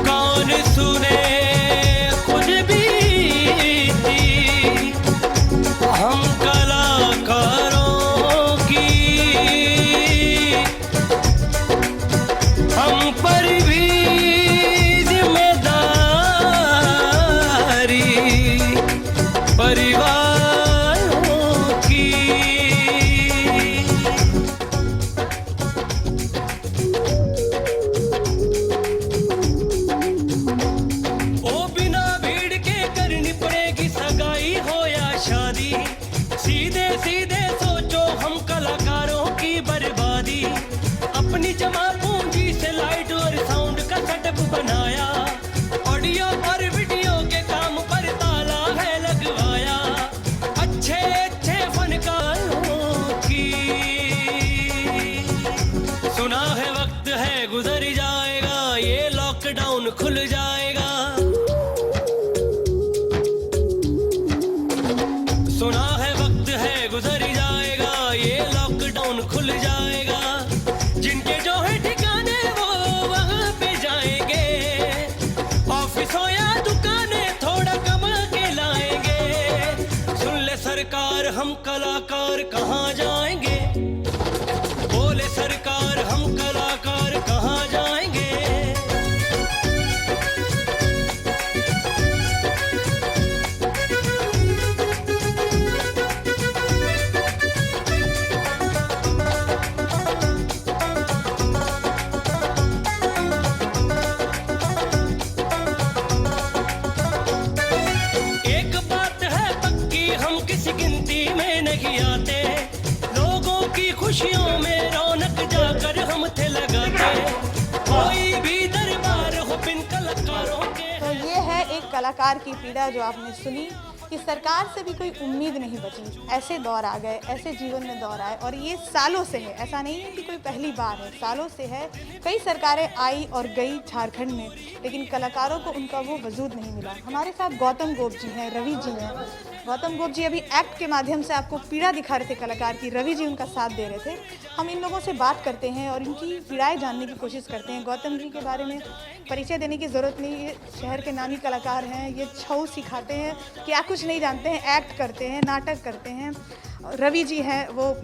कौन सुने खुद बीती हम कलाकारों की, हम पर भी जिम्मेदारी परिवारों की। ओ बिना भीड़ के करनी पड़ेगी सगाई हो या शादी, सीधे सीधे सोचो हम कलाकारों की बर्बादी। अपनी जमा पूंजी से लाइट और साउंड का सेटअप बनाया, ऑडियो और वीडियो के काम पर ताला है लगवाया, अच्छे अच्छे फनकारों की। सुना है वक्त है गुजर जाएगा, ये लॉकडाउन खुल जाएगा। सुना है वक्त है गुजर जाएगा, ये लॉकडाउन खुल जाएगा। जिनके जो है ठिकाने वो वहाँ पे जाएंगे, ऑफिस हो या दुकानें थोड़ा कमा के लाएंगे। सुन ले सरकार हम कलाकार कहाँ जाएंगे, बोले सरकार हम कलाकार कहाँ जाएंगे। एक बात है पक्की हम किसी गिनती में नहीं आते, लोगों की खुशियों में रौनक जाकर हम थे लगाते। कोई भी दरबार हो बिन कलाकारों के। तो ये है एक कलाकार की पीड़ा जो आपने सुनी कि सरकार से भी कोई उम्मीद नहीं बची। ऐसे दौर आ गए, ऐसे जीवन में दौर आए और ये सालों से है, ऐसा नहीं है कि कोई पहली बार है, सालों से है। कई सरकारें आई और गई झारखंड में, लेकिन कलाकारों को उनका वो वजूद नहीं मिला। हमारे साथ गौतम गोप जी हैं, रवि जी हैं। गौतम गोप जी अभी एक्ट के माध्यम से आपको पीड़ा दिखा रहे थे कलाकार की, रवि जी उनका साथ दे रहे थे। हम इन लोगों से बात करते हैं और इनकी पीड़ाएं जानने की कोशिश करते हैं। गौतम जी के बारे में परिचय देने की ज़रूरत नहीं, ये शहर के नामी कलाकार हैं, ये छऊ सिखाते हैं, क्या कुछ नहीं जानते हैं, एक्ट करते हैं, नाटक करते हैं। रवि जी हैं, वो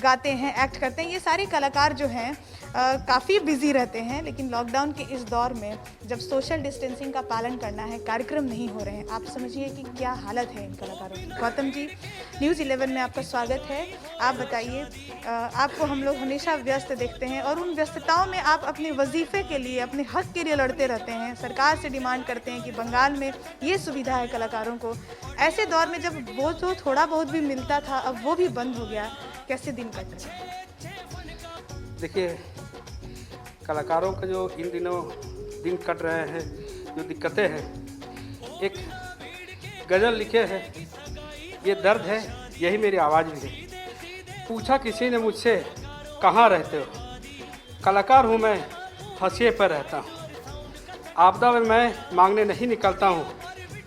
गाते हैं, एक्ट करते हैं। ये सारे कलाकार जो हैं काफ़ी बिजी रहते हैं, लेकिन लॉकडाउन के इस दौर में जब सोशल डिस्टेंसिंग का पालन करना है, कार्यक्रम नहीं हो रहे हैं, आप समझिए कि क्या हालत है इन कलाकारों की। गौतम जी, न्यूज़ 11 में आपका स्वागत है। आप बताइए, आपको हम लोग हमेशा व्यस्त देखते हैं और उन व्यस्तताओं में आप अपने वजीफ़े के लिए, अपने हक के लिए लड़ते रहते हैं, सरकार से डिमांड करते हैं कि बंगाल में ये सुविधा है कलाकारों को। ऐसे दौर में जब वो जो थोड़ा बहुत भी मिलता था अब वो भी बंद हो गया, कैसे दिन कट रहे हैं? देखिए, कलाकारों का जो इन दिनों दिन कट रहे हैं, जो दिक्कतें हैं, एक गज़ल लिखे हैं, ये दर्द है यही मेरी आवाज़ भी है। पूछा किसी ने मुझसे कहाँ रहते हो, कलाकार हूँ मैं, हंसिए पर रहता हूँ। आपदा में मैं मांगने नहीं निकलता हूँ,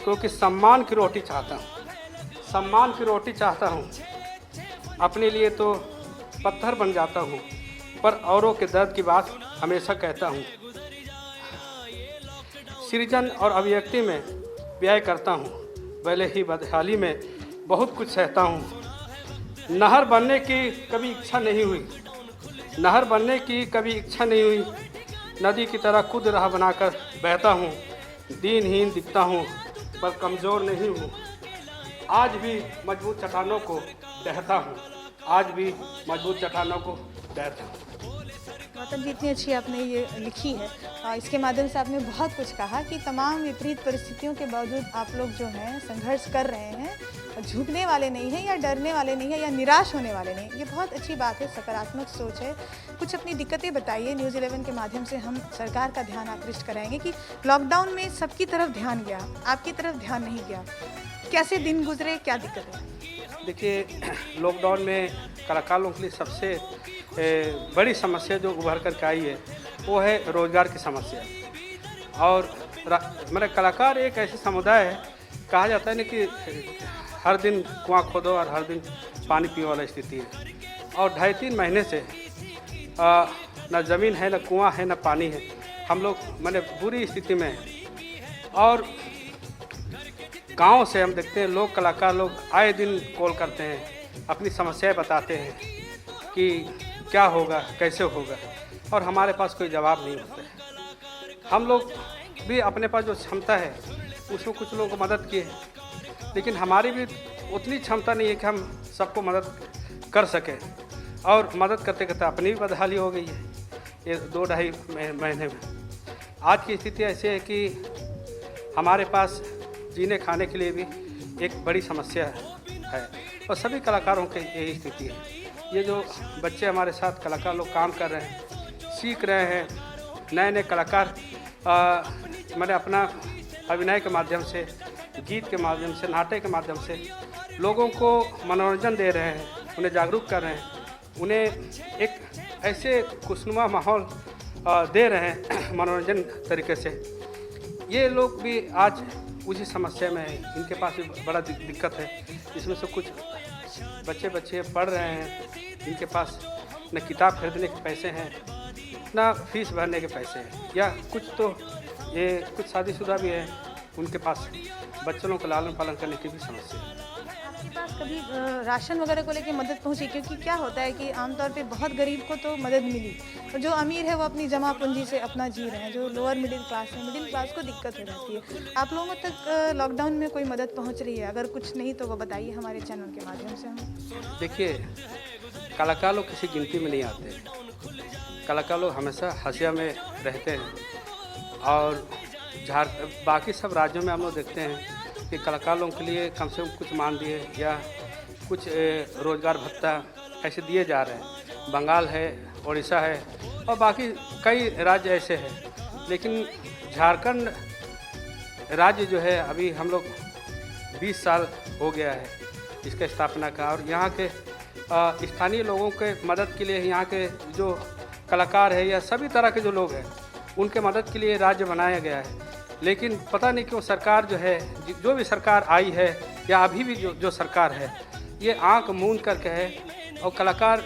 क्योंकि सम्मान की रोटी चाहता हूँ, सम्मान की रोटी चाहता हूँ। अपने लिए तो पत्थर बन जाता हूँ, पर औरों के दर्द की बात हमेशा कहता हूँ। सृजन और अभिव्यक्ति में व्यय करता हूँ, भले ही बदहाली में बहुत कुछ सहता हूँ। नहर बनने की कभी इच्छा नहीं हुई, नहर बनने की कभी इच्छा नहीं हुई, नदी की तरह खुद राह बनाकर बहता हूँ। दीनहीन दिखता हूँ पर कमज़ोर नहीं हूँ, आज भी मजबूत चट्टानों को ढहता हूँ, आज भी मजबूत चट्टानों को ढहता हूँ। गौतम जी, इतनी अच्छी आपने ये लिखी है, इसके माध्यम से आपने बहुत कुछ कहा कि तमाम विपरीत परिस्थितियों के बावजूद आप लोग जो हैं संघर्ष कर रहे हैं, झुकने वाले नहीं हैं या डरने वाले नहीं हैं या निराश होने वाले नहीं। ये बहुत अच्छी बात है, सकारात्मक सोच है। कुछ अपनी दिक्कतें बताइए, न्यूज़ 11 के माध्यम से हम सरकार का ध्यान आकृष्ट कराएंगे कि लॉकडाउन में सबकी तरफ ध्यान गया, आपकी तरफ ध्यान नहीं गया। कैसे दिन गुजरे, क्या दिक्कत है? देखिए, लॉकडाउन में कलाकारों के लिए सबसे बड़ी समस्या जो उभर कर के आई है वो है रोज़गार की समस्या। और मेरा कलाकार एक ऐसे समुदाय है, कहा जाता है ना कि हर दिन कुआं खोदो और हर दिन पानी पियो वाला स्थिति है। और 2.5-3 महीने से न ज़मीन है, न कुआं है, न पानी है। हम लोग माने बुरी स्थिति में हैं। और गांव से हम देखते हैं लोग, कलाकार लोग आए दिन कॉल करते हैं, अपनी समस्याएं बताते हैं कि क्या होगा, कैसे होगा, और हमारे पास कोई जवाब नहीं होता है। हम लोग भी अपने पास जो क्षमता है उसमें कुछ लोगों को मदद किए, लेकिन हमारी भी उतनी क्षमता नहीं है कि हम सबको मदद कर सकें। और मदद करते करते अपनी भी बदहाली हो गई है ये 2-2.5 महीने में। आज की स्थिति ऐसी है कि हमारे पास जीने खाने के लिए भी एक बड़ी समस्या है, और सभी कलाकारों की यही स्थिति है। ये जो बच्चे हमारे साथ कलाकार लोग काम कर रहे हैं, सीख रहे हैं, नए कलाकार मैंने अपना अभिनय के माध्यम से, गीत के माध्यम से, नाटक के माध्यम से लोगों को मनोरंजन दे रहे हैं, उन्हें जागरूक कर रहे हैं, उन्हें एक ऐसे खुशनुमा माहौल दे रहे हैं मनोरंजन तरीके से। ये लोग भी आज उसी समस्या में है, इनके पास भी बड़ा दिक्कत है। इसमें से कुछ बच्चे पढ़ रहे हैं, इनके पास न किताब खरीदने के पैसे हैं, ना फीस भरने के पैसे हैं, या कुछ तो ये कुछ शादीशुदा भी है, उनके पास बच्चों को लालन पालन करने की भी समस्या है। आपके पास कभी राशन वगैरह को लेके मदद पहुंची? क्योंकि क्या होता है कि आमतौर पे बहुत गरीब को तो मदद मिली, और जो अमीर है वो अपनी जमा पूंजी से अपना जी रहे हैं। जो लोअर मिडिल क्लास है, मिडिल क्लास को दिक्कत हो जाती है। आप लोगों तक लॉकडाउन में कोई मदद पहुंच रही है? अगर कुछ नहीं तो वो बताइए हमारे चैनल के माध्यम से हम। देखिए, कलाकार लोग किसी गिनती में नहीं आते। कलाकार लोग हमेशा हसिया में रहते हैं, और बाकी सब राज्यों में हम लोग देखते हैं कि कलाकार लोगों के लिए कम से कम कुछ मानदेय या कुछ रोज़गार भत्ता ऐसे दिए जा रहे हैं। बंगाल है, उड़ीसा है, और बाकी कई राज्य ऐसे हैं। लेकिन झारखंड राज्य जो है, अभी हम लोग 20 साल हो गया है इसका स्थापना का, और यहाँ के स्थानीय लोगों के मदद के लिए, यहाँ के जो कलाकार है या सभी तरह के जो लोग हैं, उनके मदद के लिए राज्य बनाया गया है। लेकिन पता नहीं क्यों सरकार जो है, जो भी सरकार आई है या अभी भी जो सरकार है, ये आंख मूंद करके है, और कलाकार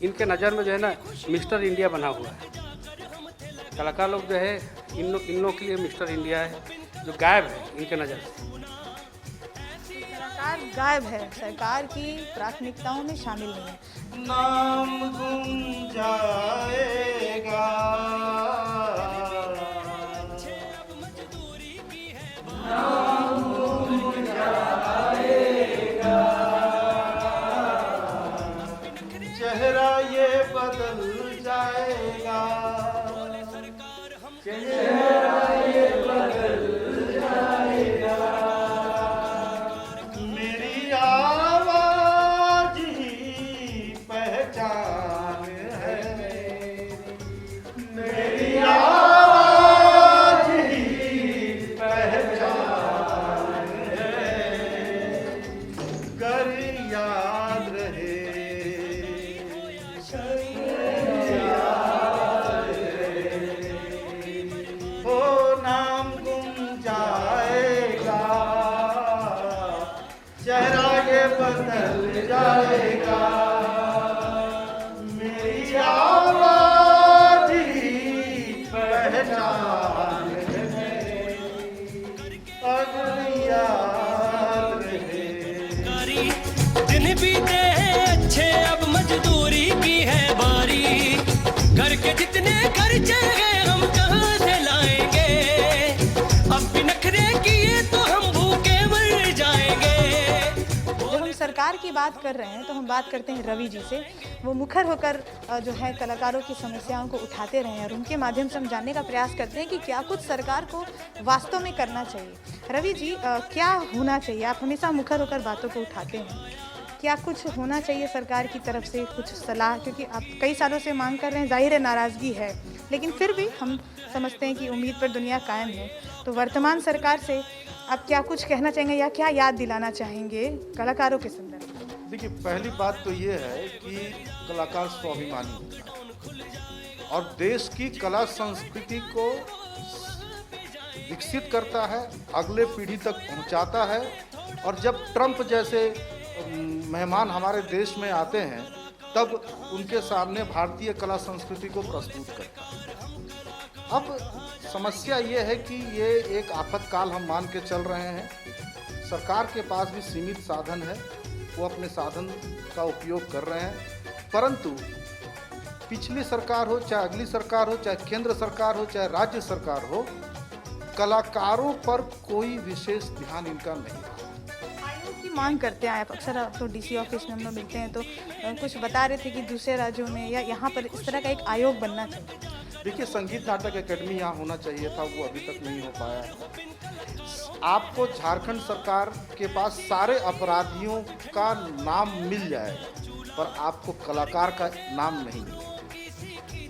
इनके नज़र में जो है ना मिस्टर इंडिया बना हुआ है। कलाकार लोग जो है इन लोगों के लिए मिस्टर इंडिया है, जो गायब है इनके नज़र से। कलाकार गायब है, सरकार की प्राथमिकताओं में शामिल नहीं है। नाम गुम जाएगा, नाम गुम जाएगा, चेहरा ये बदल जाएगा, चेहरा ये बदल जाएगा, मेरी आवाज ही पहचान है, मेरी आवाज ही पहचान है, कर याद रहे, हो नाम गुम जाएगा, चेहरा ये बदल जाएगा, मेरी आवाज ही पहचान है, अगर याद रहे। दिन बीते हैं अच्छे, अब मजदूरी की है बारी। घर के जितने खर्चे हैं हम कहाँ से लाएंगे? अब भी नखरे किए तो हम भूखे मर जाएंगे। जब हम सरकार की बात कर रहे हैं तो हम बात करते हैं रवि जी से। वो मुखर होकर जो है कलाकारों की समस्याओं को उठाते रहे हैं, और उनके माध्यम से हम जानने का प्रयास करते हैं कि क्या कुछ सरकार को वास्तव में करना चाहिए। रवि जी, क्या होना चाहिए? आप हमेशा मुखर होकर बातों को उठाते हैं, क्या कुछ होना चाहिए सरकार की तरफ से? कुछ सलाह, क्योंकि आप कई सालों से मांग कर रहे हैं, जाहिर है नाराज़गी है, लेकिन फिर भी हम समझते हैं कि उम्मीद पर दुनिया कायम है। तो वर्तमान सरकार से आप क्या कुछ कहना चाहेंगे या क्या याद दिलाना चाहेंगे कलाकारों के संदर्भ में? देखिए, पहली बात तो ये है कि कलाकार स्वाभिमानी होता है और देश की कला संस्कृति को विकसित करता है, अगले पीढ़ी तक पहुंचाता है। और जब ट्रंप जैसे मेहमान हमारे देश में आते हैं, तब उनके सामने भारतीय कला संस्कृति को प्रस्तुत करता है। अब समस्या ये है कि ये एक आफतकाल हम मान के चल रहे हैं। सरकार के पास भी सीमित साधन है, वो अपने साधन का उपयोग कर रहे हैं, परंतु पिछली सरकार हो, चाहे अगली सरकार हो, चाहे केंद्र सरकार हो, चाहे राज्य सरकार हो, कलाकारों पर कोई विशेष ध्यान इनका नहीं रहा। आयोग की मांग करते हैं आप अक्सर, आप तो डीसी ऑफिस में हम लोग मिलते हैं तो कुछ बता रहे थे कि दूसरे राज्यों में या यहाँ पर इस तरह का एक आयोग बनना चाहिए। देखिए, संगीत नाटक एकेडमी यहाँ होना चाहिए था, वो अभी तक नहीं हो पाया है। आपको झारखंड सरकार के पास सारे अपराधियों का नाम मिल जाएगा, पर आपको कलाकार का नाम नहीं मिलेगा।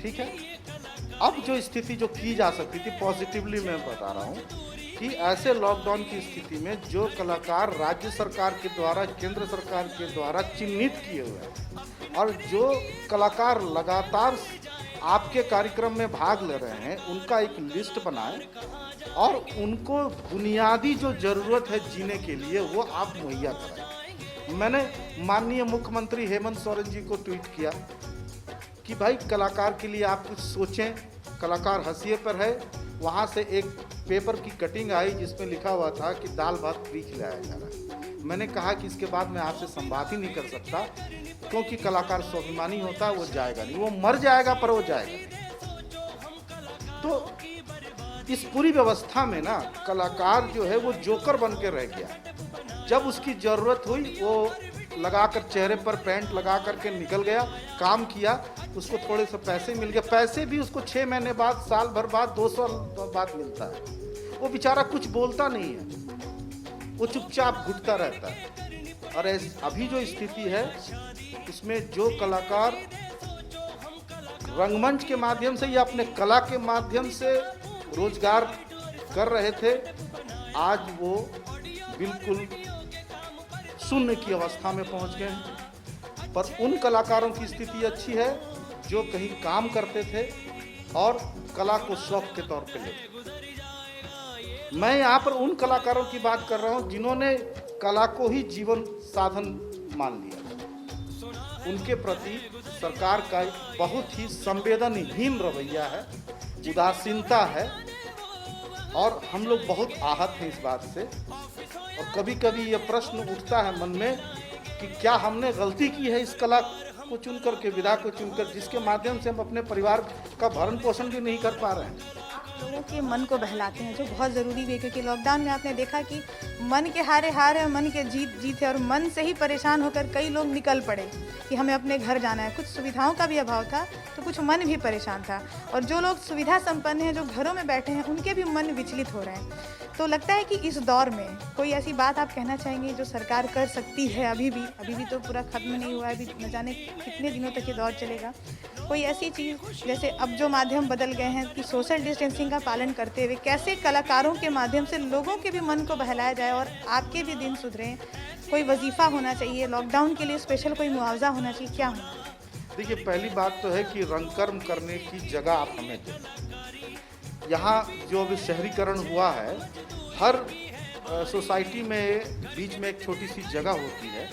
ठीक है, अब जो स्थिति जो की जा सकती थी, पॉजिटिवली मैं बता रहा हूँ कि ऐसे लॉकडाउन की स्थिति में जो कलाकार राज्य सरकार के द्वारा, केंद्र सरकार के द्वारा चिन्हित किए हुए हैं और जो कलाकार लगातार आपके कार्यक्रम में भाग ले रहे हैं, उनका एक लिस्ट बनाएं और उनको बुनियादी जो ज़रूरत है जीने के लिए वो आप मुहैया कराएं। मैंने माननीय मुख्यमंत्री हेमंत सोरेन जी को ट्वीट किया कि भाई कलाकार के लिए आप कुछ सोचें, कलाकार हंसिए पर है। वहाँ से एक पेपर की कटिंग आई जिसमें लिखा हुआ था कि दाल भात फ्री खिलाया जा रहा है। मैंने कहा कि इसके बाद मैं आपसे संवाद ही नहीं कर सकता, क्योंकि कलाकार स्वाभिमानी होता है, वो जाएगा नहीं, वो मर जाएगा पर वो जाएगा नहीं। तो इस पूरी व्यवस्था में ना कलाकार जो है वो जोकर बन के रह गया। जब उसकी ज़रूरत हुई वो लगाकर चेहरे पर पेंट लगा करके निकल गया, काम किया, उसको थोड़े से पैसे मिल गए। पैसे भी उसको 6 महीने बाद, साल भर बाद, 2 साल बाद मिलता है। वो बेचारा कुछ बोलता नहीं है, वो चुपचाप घुटता रहता है। और अभी जो स्थिति है उसमें जो कलाकार रंगमंच के माध्यम से या अपने कला के माध्यम से रोजगार कर रहे थे, आज वो बिल्कुल शून्य की अवस्था में पहुंच गए हैं। पर उन कलाकारों की स्थिति अच्छी है जो कहीं काम करते थे और कला को शौक के तौर पे लेते। मैं यहाँ पर उन कलाकारों की बात कर रहा हूँ जिन्होंने कला को ही जीवन साधन मान लिया। उनके प्रति सरकार का बहुत ही संवेदनहीन रवैया है, उदासीनता है, और हम लोग बहुत आहत हैं इस बात से। और कभी कभी ये प्रश्न उठता है मन में कि क्या हमने गलती की है इस कला को चुनकर के, विधा को चुनकर, जिसके माध्यम से हम अपने परिवार का भरण पोषण भी नहीं कर पा रहे हैं। लोगों के मन को बहलाते हैं, जो बहुत ज़रूरी भी है, क्योंकि लॉकडाउन में आपने देखा कि मन के हारे हार है, मन के जीत जीत है, और मन से ही परेशान होकर कई लोग निकल पड़े कि हमें अपने घर जाना है। कुछ सुविधाओं का भी अभाव था तो कुछ मन भी परेशान था, और जो लोग सुविधा संपन्न हैं, जो घरों में बैठे हैं, उनके भी मन विचलित हो रहे हैं। तो लगता है कि इस दौर में कोई ऐसी बात आप कहना चाहेंगे जो सरकार कर सकती है अभी भी तो पूरा खत्म नहीं हुआ है, अभी न जाने कितने दिनों तक ये दौर चलेगा। कोई ऐसी चीज़, जैसे अब जो माध्यम बदल गए हैं कि सोशल डिस्टेंसिंग का पालन करते हुए कैसे कलाकारों के माध्यम से लोगों के भी मन को बहलाया जाए और आपके भी दिन सुधरें। कोई वजीफ़ा होना चाहिए, लॉकडाउन के लिए स्पेशल कोई मुआवजा होना चाहिए, क्या होना? देखिए, पहली बात तो है कि रंगकर्म करने की जगह आप हमें दें। यहाँ जो अभी शहरीकरण हुआ है, हर सोसाइटी में बीच में एक छोटी सी जगह होती है।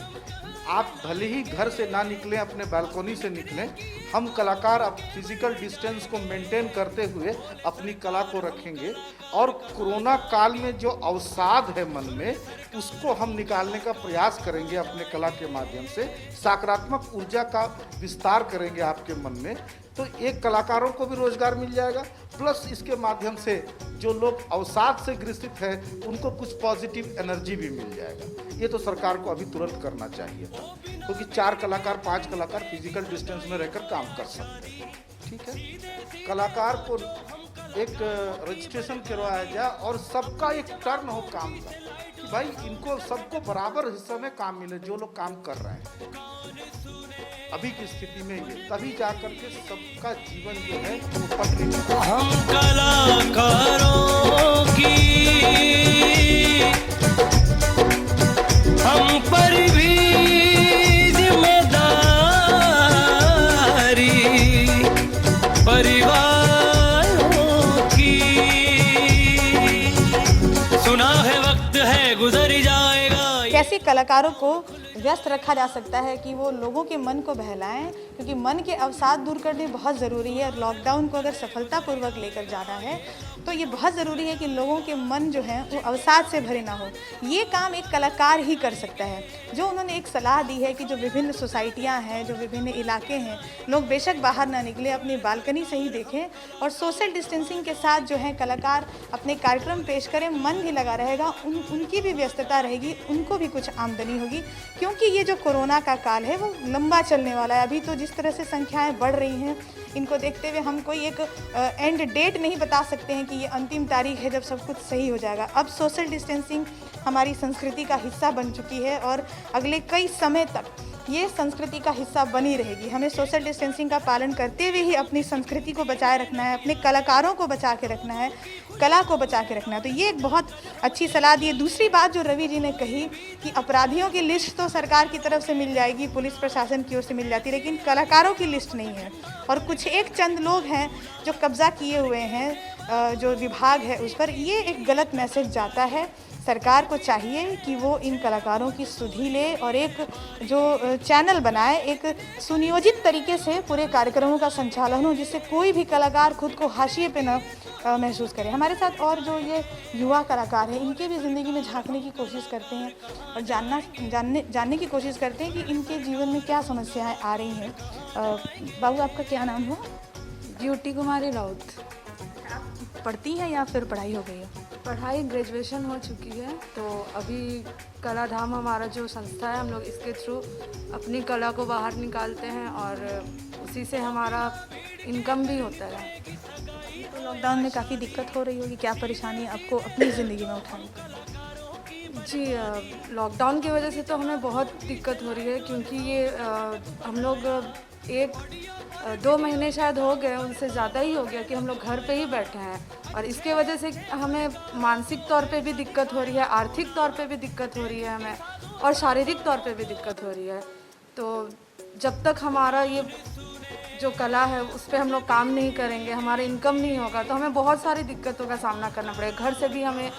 आप भले ही घर से ना निकलें, अपने बालकनी से निकलें, हम कलाकार अब फिजिकल डिस्टेंस को मेंटेन करते हुए अपनी कला को रखेंगे, और कोरोना काल में जो अवसाद है मन में, उसको हम निकालने का प्रयास करेंगे अपने कला के माध्यम से। सकारात्मक ऊर्जा का विस्तार करेंगे आपके मन में, तो एक कलाकारों को भी रोजगार मिल जाएगा, प्लस इसके माध्यम से जो लोग अवसाद से ग्रसित हैं उनको कुछ पॉजिटिव एनर्जी भी मिल जाएगा। ये तो सरकार को अभी तुरंत करना चाहिए था, क्योंकि 4 कलाकार 5 कलाकार फिजिकल डिस्टेंस में रहकर काम कर सकते हैं। ठीक है, कलाकार को एक रजिस्ट्रेशन करवाया जाए और सबका एक टर्न हो काम का, कि भाई इनको सबको बराबर हिस्से में काम मिले जो लोग काम कर रहे हैं। अभी की स्थिति में ये तभी जा करके सबका जीवन जो है वो पटरी। हम कलाकारों की हम पर भी जिम्मेदारी, परिवारों की। सुना है वक्त है गुजर जाएगा। कैसे कलाकारों को व्यस्त रखा जा सकता है कि वो लोगों के मन को बहलाएं, क्योंकि मन के अवसाद दूर करने बहुत ज़रूरी है। और लॉकडाउन को अगर सफलतापूर्वक लेकर जाना है तो ये बहुत ज़रूरी है कि लोगों के मन जो हैं वो अवसाद से भरे ना हो। ये काम एक कलाकार ही कर सकता है। जो उन्होंने एक सलाह दी है कि जो विभिन्न सोसाइटियाँ हैं, जो विभिन्न इलाके हैं, लोग बेशक बाहर ना निकले, अपनी बालकनी से ही देखें और सोशल डिस्टेंसिंग के साथ जो है कलाकार अपने कार्यक्रम पेश करें, मन भी लगा रहेगा, उनकी भी व्यस्तता रहेगी, उनको भी कुछ आमदनी होगी। क्योंकि ये जो कोरोना का काल है वो लंबा चलने वाला है। अभी तो जिस तरह से संख्याएँ बढ़ रही हैं, इनको देखते हुए हम कोई एक एंड डेट नहीं बता सकते हैं कि ये अंतिम तारीख है जब सब कुछ सही हो जाएगा। अब सोशल डिस्टेंसिंग हमारी संस्कृति का हिस्सा बन चुकी है और अगले कई समय तक ये संस्कृति का हिस्सा बनी रहेगी। हमें सोशल डिस्टेंसिंग का पालन करते हुए ही अपनी संस्कृति को बचाए रखना है, अपने कलाकारों को बचा के रखना है, कला को बचा के रखना है। तो ये एक बहुत अच्छी सलाह दी है। दूसरी बात जो रवि जी ने कही कि अपराधियों की लिस्ट तो सरकार की तरफ से मिल जाएगी, पुलिस प्रशासन की ओर से मिल जाती है, लेकिन कलाकारों की लिस्ट नहीं है। और कुछ एक चंद लोग हैं जो कब्जा किए हुए हैं, जो विभाग है उस पर, ये एक गलत मैसेज जाता है। सरकार को चाहिए कि वो इन कलाकारों की सुधि ले और एक जो चैनल बनाए, एक सुनियोजित तरीके से पूरे कार्यक्रमों का संचालन हो, जिससे कोई भी कलाकार खुद को हाशिए पे न महसूस करे। हमारे साथ और जो ये युवा कलाकार हैं, इनके भी ज़िंदगी में झांकने की कोशिश करते हैं और जानने की कोशिश करते हैं कि इनके जीवन में क्या समस्याएं आ रही हैं। बाबू, आपका क्या नाम है? ब्यूटी कुमारी राउत। पढ़ती हैं या फिर पढ़ाई हो गई है? पढ़ाई ग्रेजुएशन हो चुकी है, तो अभी कलाधाम हमारा जो संस्था है, हम लोग इसके थ्रू अपनी कला को बाहर निकालते हैं और उसी से हमारा इनकम भी होता है। तो लॉकडाउन में काफ़ी दिक्कत हो रही होगी, क्या परेशानी आपको अपनी ज़िंदगी में उठानी? जी, लॉकडाउन की वजह से तो हमें बहुत दिक्कत हो रही है, क्योंकि ये हम लोग 1-2 महीने शायद हो गए, उनसे ज़्यादा ही हो गया कि हम लोग घर पे ही बैठे हैं और इसके वजह से हमें मानसिक तौर पे भी दिक्कत हो रही है, आर्थिक तौर पे भी दिक्कत हो रही है हमें, और शारीरिक तौर पे भी दिक्कत हो रही है। तो जब तक हमारा ये जो कला है उस पर हम लोग काम नहीं करेंगे, हमारा इनकम नहीं होगा, तो हमें बहुत सारी दिक्कतों का सामना करना पड़ेगा। घर से भी हमें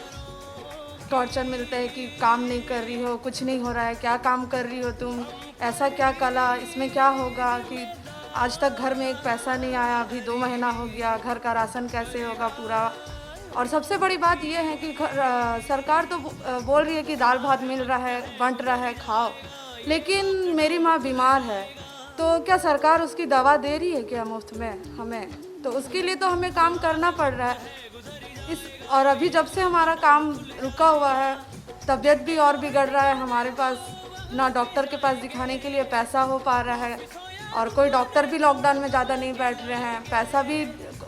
टॉर्चर मिलता है कि काम नहीं कर रही हो, कुछ नहीं हो रहा है, क्या काम कर रही हो तुम, ऐसा क्या कला, इसमें क्या होगा कि आज तक घर में एक पैसा नहीं आया, अभी 2 महीना हो गया, घर का राशन कैसे होगा पूरा। और सबसे बड़ी बात यह है कि सरकार तो बोल रही है कि दाल भात मिल रहा है, बंट रहा है, खाओ, लेकिन मेरी माँ बीमार है, तो क्या सरकार उसकी दवा दे रही है क्या मुफ्त में हमें? तो उसके लिए तो हमें काम करना पड़ रहा है। और अभी जब से हमारा काम रुका हुआ है, तबीयत भी और बिगड़ रहा है, हमारे पास ना डॉक्टर के पास दिखाने के लिए पैसा हो पा रहा है, और कोई डॉक्टर भी लॉकडाउन में ज़्यादा नहीं बैठ रहे हैं, पैसा भी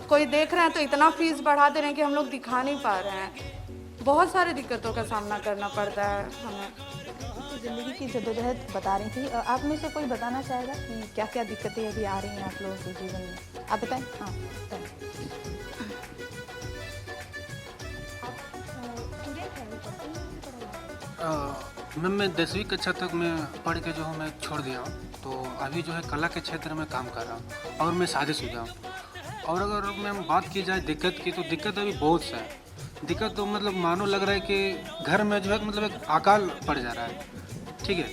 कोई देख रहे हैं तो इतना फीस बढ़ा दे रहे हैं कि हम लोग दिखा नहीं पा रहे हैं। बहुत सारी दिक्कतों का सामना करना पड़ता है हमें। ज़िंदगी की जद्दोजहद बता रही थी, आप में से कोई बताना चाहेगा कि क्या क्या दिक्कतें अभी आ रही हैं आप लोगों के जीवन में? आप बताएं। हाँ, बताएं। मैम, मैं 10वीं कक्षा तक मैं पढ़ के जो हूँ मैं छोड़ दिया हूँ, तो अभी जो है कला के क्षेत्र में काम कर रहा हूँ और मैं शादीशुदा हूँ। और अगर मैम बात की जाए दिक्कत की, तो दिक्कत अभी बहुत सा है। दिक्कत तो मतलब मानो लग रहा है कि घर में जो है मतलब एक अकाल पड़ जा रहा है, ठीक है।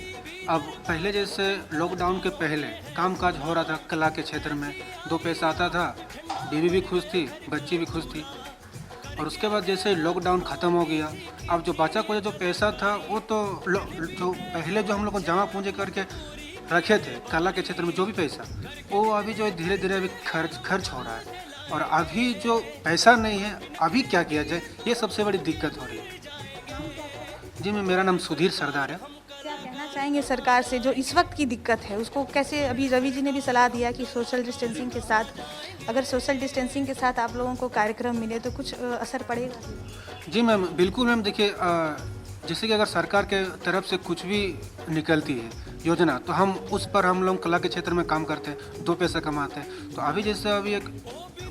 अब पहले जैसे लॉकडाउन के पहले कामकाज हो रहा था कला के क्षेत्र में, 2 पैसा आता था, बीवी भी खुश थी, बच्ची भी खुश थी। और उसके बाद जैसे लॉकडाउन ख़त्म हो गया, अब जो बचा कुछ जो पैसा था वो तो जो पहले जो हम लोग को जमा पूंजी करके रखे थे कला के क्षेत्र में, जो भी पैसा वो अभी जो धीरे धीरे अभी खर्च हो रहा है। और अभी जो पैसा नहीं है, अभी क्या किया जाए, ये सबसे बड़ी दिक्कत हो रही है। जी, मेरा नाम सुधीर सरदार है। क्या कहना चाहेंगे सरकार से जो इस वक्त की दिक्कत है उसको कैसे? अभी रवि जी ने भी सलाह दिया कि सोशल डिस्टेंसिंग के साथ, अगर सोशल डिस्टेंसिंग के साथ आप लोगों को कार्यक्रम मिले तो कुछ असर पड़ेगा? जी मैम, बिल्कुल मैम। देखिए, जैसे कि अगर सरकार के तरफ से कुछ भी निकलती है योजना, तो हम उस पर हम लोग कला के क्षेत्र में काम करते हैं, 2 पैसा कमाते हैं। तो अभी जैसे अभी एक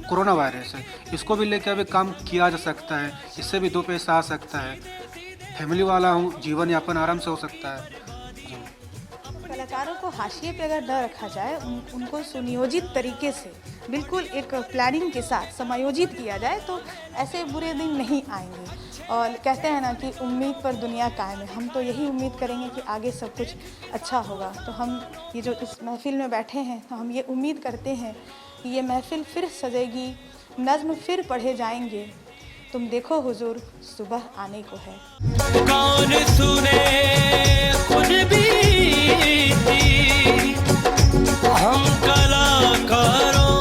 कोरोना वायरस है, इसको भी लेकर अभी काम किया जा सकता है, इससे भी 2 पैसा आ सकता है, फैमिली वाला हूँ, जीवन यापन आराम से हो सकता है। कलाकारों को हाशिए पे अगर न रखा जाए, उनको सुनियोजित तरीके से बिल्कुल एक प्लानिंग के साथ समायोजित किया जाए तो ऐसे बुरे दिन नहीं आएंगे। और कहते हैं ना कि उम्मीद पर दुनिया कायम है, हम तो यही उम्मीद करेंगे कि आगे सब कुछ अच्छा होगा। तो हम ये जो इस महफ़िल में बैठे हैं, तो हम ये उम्मीद करते हैं कि ये महफ़िल फिर सजेगी, नज़्म फिर पढ़े जाएंगे। तुम देखो हुजूर सुबह आने को है। कौन सुने खुद भी हम कलाकारों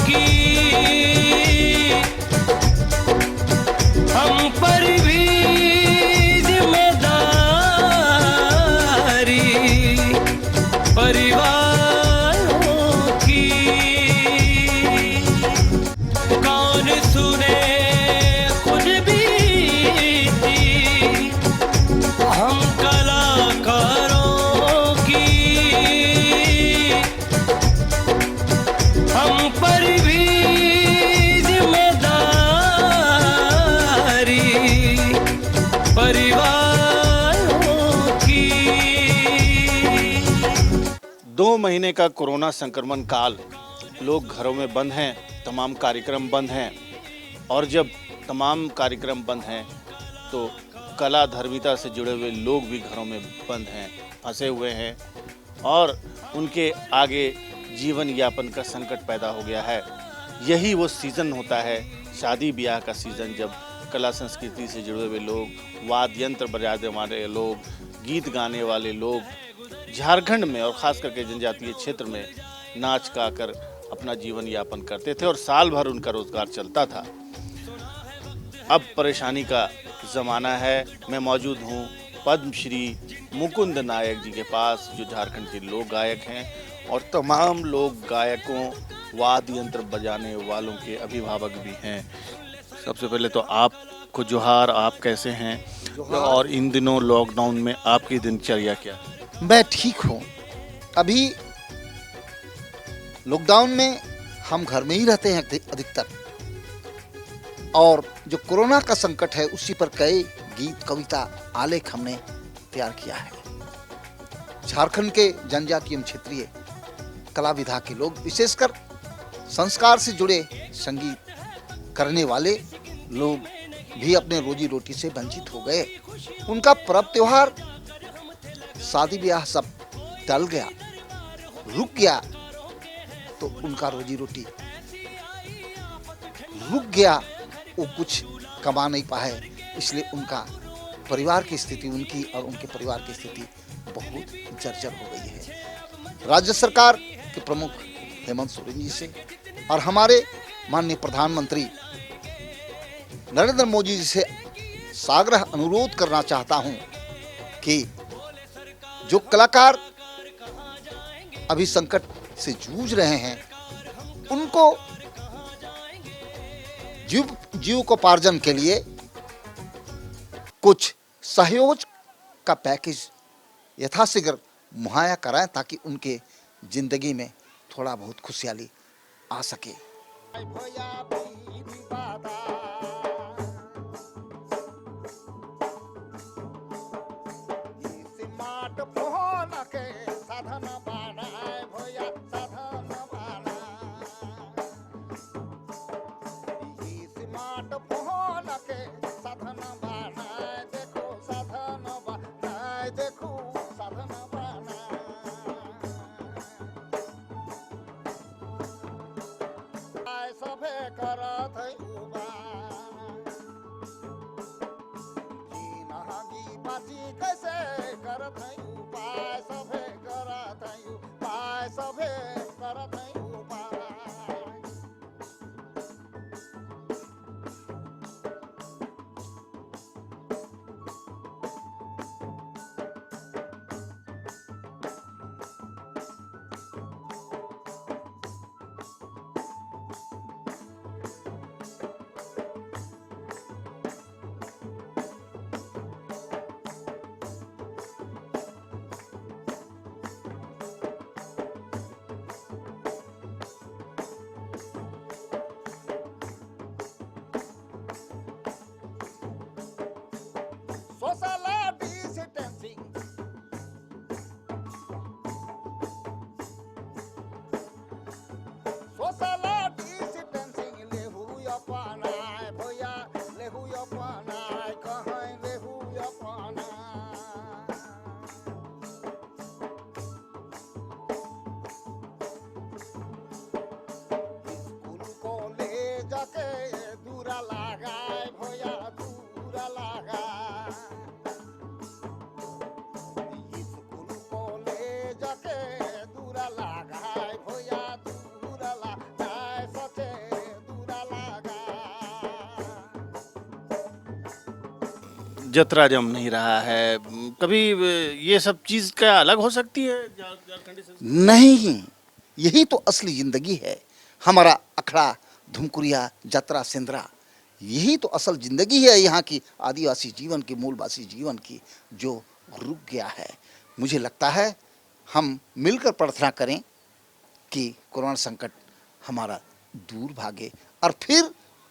की, हम पर भी जिम्मेदारी परिवारों की। कौन सुने खुद भी हम कलाकारों की, हम पर भी जिम्मेदारी परिवारों की। 2 महीने का कोरोना संक्रमण काल, लोग घरों में बंद हैं, तमाम कार्यक्रम बंद हैं। और जब तमाम कार्यक्रम बंद हैं तो कला धर्मिता से जुड़े हुए लोग भी घरों में बंद हैं, फंसे हुए हैं और उनके आगे जीवन यापन का संकट पैदा हो गया है। यही वो सीज़न होता है, शादी ब्याह का सीज़न, जब कला संस्कृति से जुड़े हुए लोग, वाद्य यंत्र बजाने वाले लोग, गीत गाने वाले लोग झारखंड में और ख़ास करके जनजातीय क्षेत्र में नाच गा कर अपना जीवन यापन करते थे और साल भर उनका रोजगार चलता था। अब परेशानी का ज़माना है। मैं मौजूद हूँ पद्मश्री मुकुंद नायक जी के पास, जो झारखंड के लोक गायक हैं और तमाम लोक गायकों, वाद्य यंत्र बजाने वालों के अभिभावक भी हैं। सबसे पहले तो आपको जोहार, आप कैसे हैं? और इन दिनों लॉकडाउन में आपकी दिनचर्या क्या है? मैं ठीक हूँ। अभी लॉकडाउन में हम घर में ही रहते हैं अधिकतर, और जो कोरोना का संकट है उसी पर कई गीत, कविता, आलेख हमने तैयार किया है। झारखंड के जनजातीय क्षेत्रीय कला विधा के लोग, विशेषकर संस्कार से जुड़े संगीत करने वाले लोग भी अपने रोजी रोटी से वंचित हो गए। उनका पर्व त्योहार, शादी ब्याह सब टल गया, रुक गया, तो उनका रोजी रोटी रुक गया, वो कुछ कमा नहीं पाए। इसलिए उनका परिवार की स्थिति, उनकी और उनके परिवार की स्थिति बहुत जर्जर हो गई है। राज्य सरकार के प्रमुख हेमंत सोरेन जी से और हमारे माननीय प्रधानमंत्री नरेंद्र मोदी जी से साग्रह अनुरोध करना चाहता हूं कि जो कलाकार अभी संकट से जूझ रहे हैं, उनको जीविकोपार्जन के लिए कुछ सहयोग का पैकेज यथाशीघ्र मुहैया कराएं, ताकि उनके जिंदगी में थोड़ा बहुत खुशहाली आ सके। जाए कहाँ रेहू अपना। स्कूल कॉलेज के दूरा लगाए भैया दूरा लगा। स्कूल कॉलेज के दूरा लगाए भैया दूरा लगाए सचे दूरा लगा। जतरा जम नहीं रहा है, कभी ये सब चीज़ क्या अलग हो सकती है झारखंडी संस्कृति? नहीं, यही तो असली जिंदगी है। हमारा अखड़ा, धुमकुरिया, जतरा, सिंदरा, यही तो असल जिंदगी है यहाँ की आदिवासी जीवन की, मूलवासी जीवन की, जो रुक गया है। मुझे लगता है हम मिलकर प्रार्थना करें कि कोरोना संकट हमारा दूर भागे और फिर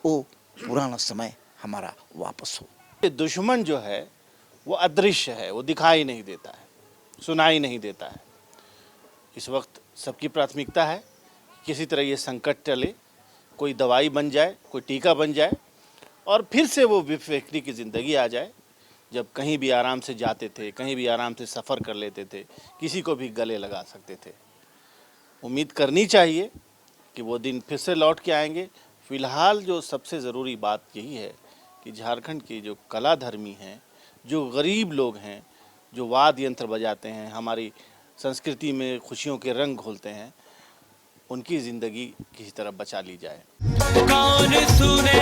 वो पुराना समय हमारा वापस हो। ये दुश्मन जो है वो अदृश्य है, वो दिखाई नहीं देता है, सुनाई नहीं देता है। इस वक्त सबकी प्राथमिकता है किसी तरह ये संकट टले, कोई दवाई बन जाए, कोई टीका बन जाए और फिर से वो बेफिक्री की ज़िंदगी आ जाए, जब कहीं भी आराम से जाते थे, कहीं भी आराम से सफ़र कर लेते थे, किसी को भी गले लगा सकते थे। उम्मीद करनी चाहिए कि वो दिन फिर से लौट के आएंगे। फ़िलहाल जो सबसे ज़रूरी बात यही है कि झारखंड के जो कलाधर्मी हैं, जो गरीब लोग हैं, जो वाद्य यंत्र बजाते हैं, हमारी संस्कृति में खुशियों के रंग घोलते हैं, उनकी ज़िंदगी किसी तरह बचा ली जाए। कौन सुने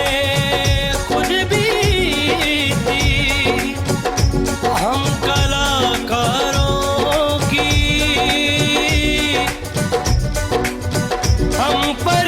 खुद बीती हम कलाकारों की, हम पर